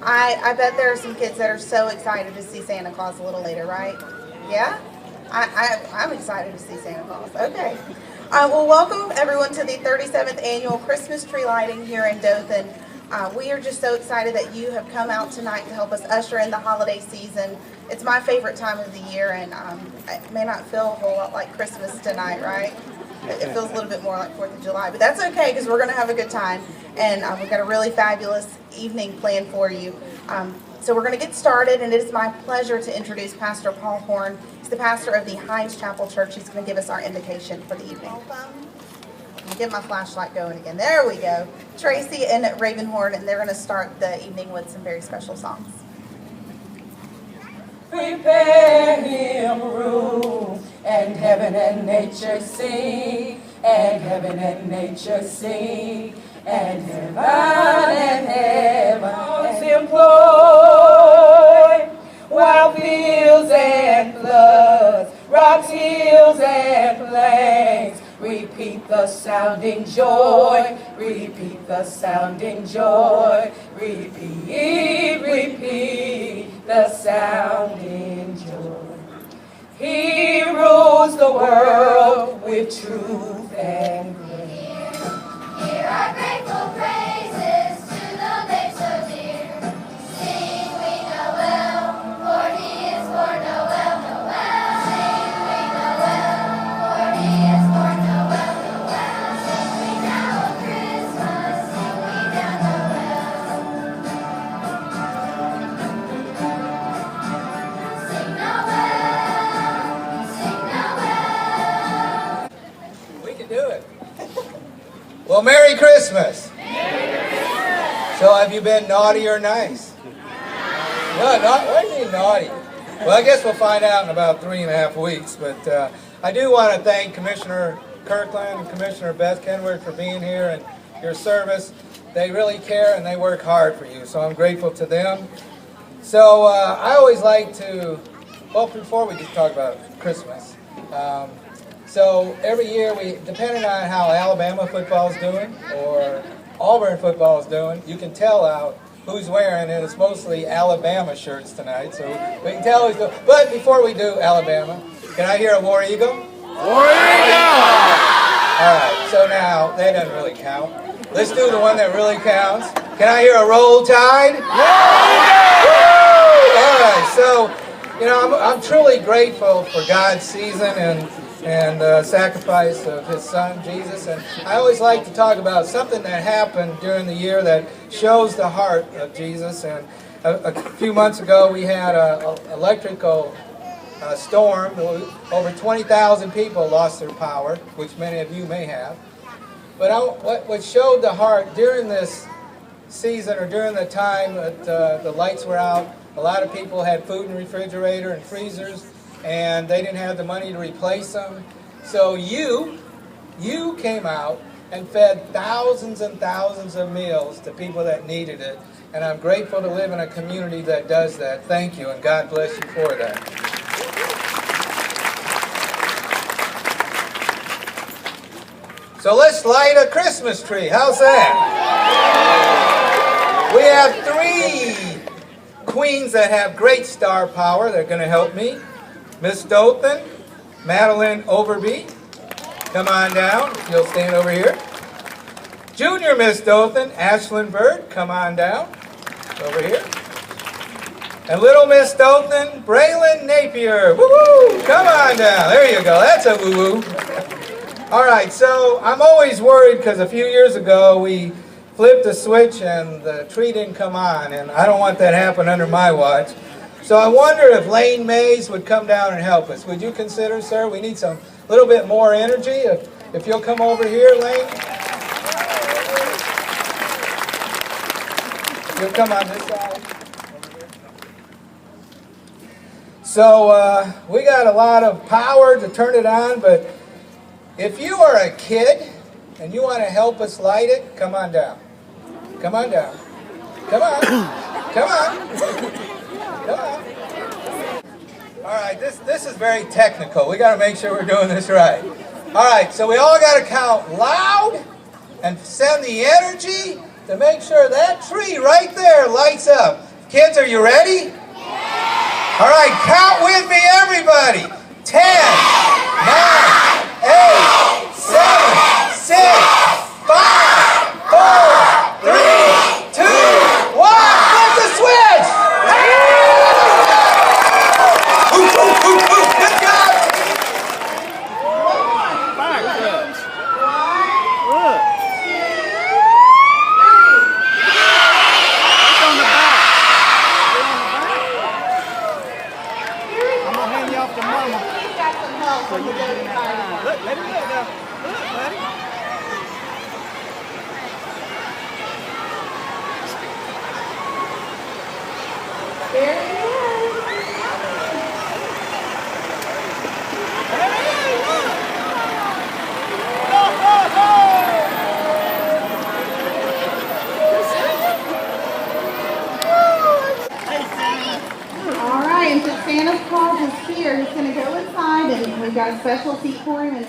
I bet there are some kids that are so excited to see Santa Claus a little later, right? Yeah? I'm excited to see Santa Claus. Okay. Well, welcome everyone to the 37th annual Christmas tree lighting here in Dothan. We are just so excited that you have come out tonight to help us usher in the holiday season. It's my favorite time of the year, and it may not feel a whole lot like Christmas tonight, right? It feels a little bit more like 4th of July, but that's okay because we're going to have a good time, and we've got a really fabulous evening planned for you. So we're going to get started, and it is my pleasure to introduce Pastor Paul Horn. He's the pastor of the Hines Chapel Church. He's going to give us our invocation for the evening. Get my flashlight going again. There we go. Tracy and Ravenhorn, and they're going to start the evening with some very special songs. Prepare him room, and heaven and nature sing, and heaven and nature sing, and heaven's employ, while fields and floods, rocks, hills, and plains, repeat the sounding joy, repeat the sounding joy, repeat the sounding joy. He rules the world with truth and grace. Hear our grateful praises to the babe so dear. Sing we Noel, for he is born Noel, Noel. Sing we Noel, for he is born Noel, Noel. Sing we now of Christmas, sing we now Noel. Sing Noel, sing Noel. We can do it. Well, Merry Christmas. So have you been naughty or nice? No, what do you mean naughty? Well, I guess we'll find out in about 3.5 weeks. But I do want to thank Commissioner Kirkland and Commissioner Beth Kenworth for being here and your service. They really care and they work hard for you, so I'm grateful to them. So I always like to, well, before we just talk about Christmas, so every year, depending on how Alabama football is doing or Auburn football is doing, you can tell out who's wearing it. It's mostly Alabama shirts tonight, so we can tell who's doing. But before we do Alabama, can I hear a War Eagle? War Eagle! All right, so now, that doesn't really count. Let's do the one that really counts. Can I hear a Roll Tide? All right, so, I'm truly grateful for God's season and sacrifice of his son, Jesus. And I always like to talk about something that happened during the year that shows the heart of Jesus. And a few months ago, we had an electrical storm. Over 20,000 people lost their power, which many of you may have. But what showed the heart during this season, or during the time that the lights were out, a lot of people had food in the refrigerator and freezers, and they didn't have the money to replace them. So you came out and fed thousands and thousands of meals to people that needed it. And I'm grateful to live in a community that does that. Thank you, and God bless you for that. So let's light a Christmas tree. How's that? We have 3 queens that have great star power. They're going to help me. Miss Dothan, Madeline Overby, come on down. You'll stand over here. Junior Miss Dothan, Ashlyn Bird, come on down. Over here. And little Miss Dothan, Braylon Napier. Woo-woo! Come on down. There you go. That's a woo-woo. All right, so I'm always worried because a few years ago we flipped a switch and the tree didn't come on, and I don't want that to happen under my watch. So I wonder if Lane Mays would come down and help us. Would you consider, sir? We need some little bit more energy. If you'll come over here, Lane. You'll come on this side. So we got a lot of power to turn it on, but if you are a kid and you want to help us light it, come on down. Come on down. Come on. Come on. Come on. All right, this is very technical. We got to make sure we're doing this right. All right, so we all got to count loud and send the energy to make sure that tree right there lights up. Kids, are you ready? All right, count with me, everybody. 10, 9, 8, 7, 6, 5, 4, 3, 2, 1. Flip the switch. Good job. Let him go now. Look, buddy. Very good. Hey, look. Ho, ho, ho. Hey, Santa. All right, and since Santa Claus is here, he's going to go inside, and we've got a special seat for him. And